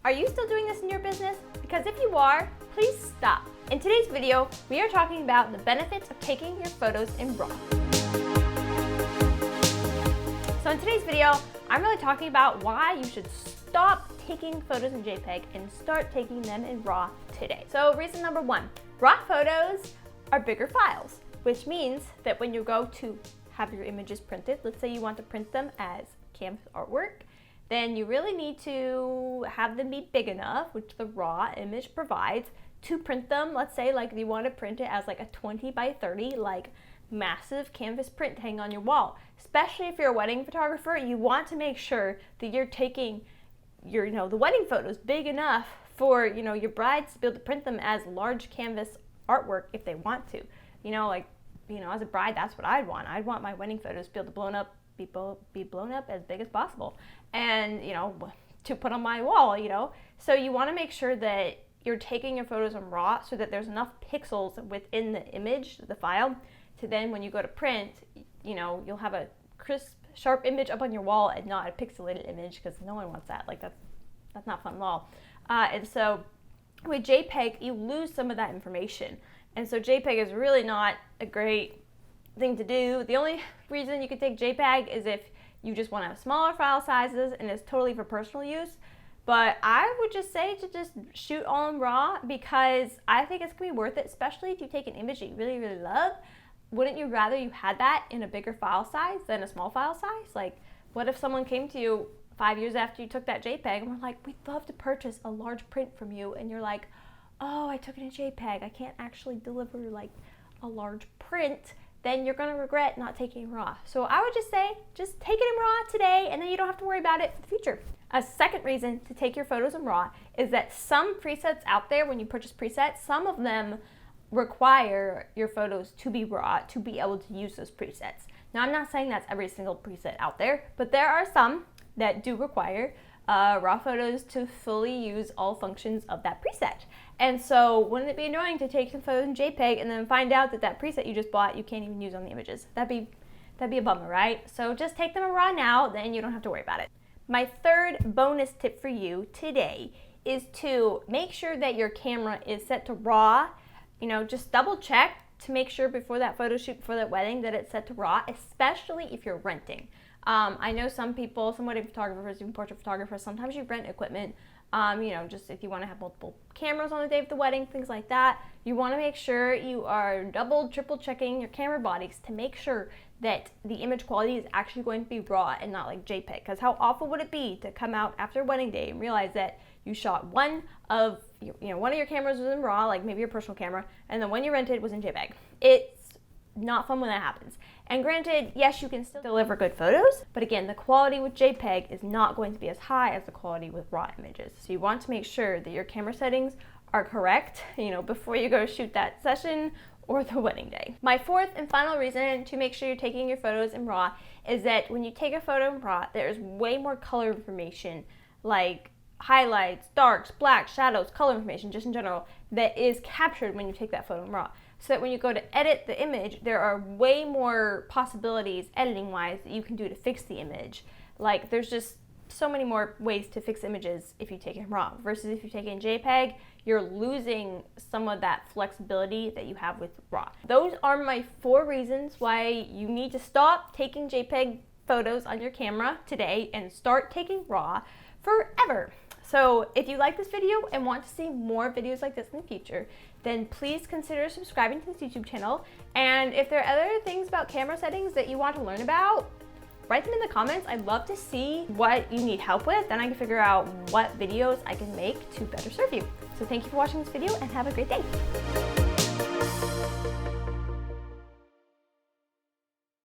Are you still doing this in your business? Because if you are, please stop. In today's video, we are talking about the benefits of taking your photos in RAW. So in today's video, I'm really talking about why you should stop taking photos in JPEG and start taking them in RAW today. So reason number one, RAW photos are bigger files, which means that when you go to have your images printed, let's say you want to print them as canvas artwork, then you really need to have them be big enough, which the RAW image provides, to print them. Let's say like you want to print it as like a 20 by 30, like massive canvas print hang on your wall. Especially if you're a wedding photographer, you want to make sure that you're taking your, the wedding photos big enough for, your brides to be able to print them as large canvas artwork if they want to. As a bride, that's what I'd want. I'd want my wedding photos to be able to be blown up as big as possible and, to put on my wall, So you want to make sure that you're taking your photos in RAW so that there's enough pixels within the image, the file, to then when you go to print, you'll have a crisp, sharp image up on your wall and not a pixelated image, because no one wants that. Like that's not fun at all. And so with JPEG, you lose some of that information. And so JPEG is really not a great thing to do. The only reason you could take JPEG is if you just want to have smaller file sizes and it's totally for personal use. But I would just say to just shoot all in RAW, because I think it's going to be worth it, especially if you take an image that you really, really love. Wouldn't you rather you had that in a bigger file size than a small file size? Like, what if someone came to you 5 years after you took that JPEG and were like, we'd love to purchase a large print from you, and you're like, oh, I took it in JPEG, I can't actually deliver like a large print, then you're gonna regret not taking it in RAW. So I would just say, just take it in RAW today, and then you don't have to worry about it for the future. A second reason to take your photos in RAW is that some presets out there, when you purchase presets, some of them require your photos to be RAW to be able to use those presets. Now, I'm not saying that's every single preset out there, but there are some that do require RAW photos to fully use all functions of that preset. And so wouldn't it be annoying to take some photos in JPEG and then find out that that preset you just bought you can't even use on the images? That'd be a bummer, right? So just take them in RAW now, then you don't have to worry about it. My third bonus tip for you today is to make sure that your camera is set to RAW. Just double check to make sure before that photo shoot, before that wedding, that it's set to RAW, especially if you're renting. I know some people, some wedding photographers, even portrait photographers, sometimes you rent equipment, just if you want to have multiple cameras on the day of the wedding, things like that. You want to make sure you are double, triple checking your camera bodies to make sure that the image quality is actually going to be RAW and not like JPEG. Because how awful would it be to come out after wedding day and realize that you shot one of your cameras was in RAW, like maybe your personal camera, and the one you rented was in JPEG. It's not fun when that happens. And granted, yes, you can still deliver good photos, but again, the quality with JPEG is not going to be as high as the quality with RAW images. So you want to make sure that your camera settings are correct, before you go shoot that session or the wedding day. My fourth and final reason to make sure you're taking your photos in RAW is that when you take a photo in RAW, there's way more color information, like highlights, darks, blacks, shadows, color information, just in general, that is captured when you take that photo in RAW. So that when you go to edit the image, there are way more possibilities editing-wise that you can do to fix the image. Like, there's just so many more ways to fix images if you take it in RAW, versus if you take it in JPEG, you're losing some of that flexibility that you have with RAW. Those are my 4 reasons why you need to stop taking JPEG photos on your camera today and start taking RAW forever. So if you like this video and want to see more videos like this in the future, then please consider subscribing to this YouTube channel. And if there are other things about camera settings that you want to learn about, write them in the comments. I'd love to see what you need help with, then I can figure out what videos I can make to better serve you. So thank you for watching this video and have a great day.